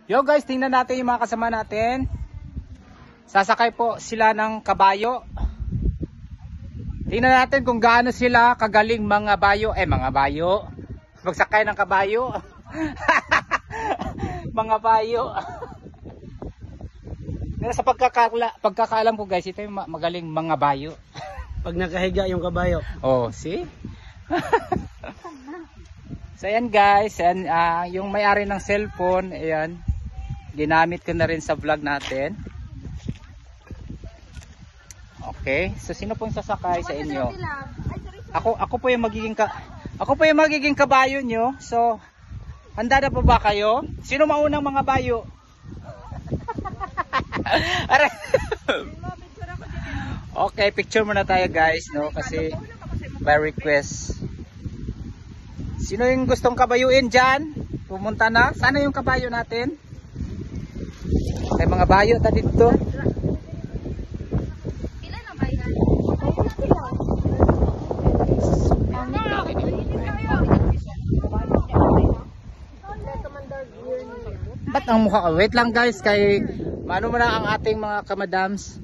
Yo guys, tingnan natin yung mga kasama natin. Sasakay po sila ng kabayo. Tingnan natin kung gaano sila kagaling mga bayo. Mga bayo. Magsakay ng kabayo. Mga bayo. Sa pagkakaalam ko guys, ito yung magaling mga bayo. Pag nakahiga yung kabayo. Oh, see? So ayan guys, ayan, yung may-ari ng cellphone, ayan, ginamit ko na rin sa vlog natin. Okay, so sino pong sasakay sa inyo? Ako po yung magiging kabayo nyo. So, handa na po ba kayo? Sino maunang mga bayo? Okay, picture muna tayo guys, no? Kasi by request. Sino yung gustong kabayuin dyan? Pumunta na. Sana yung kabayo natin. May mga bayo ta dito. Ilan na ba yan? Ba't ang mukha ka? Wait lang guys, kay ano mo na ang ating mga kamadams.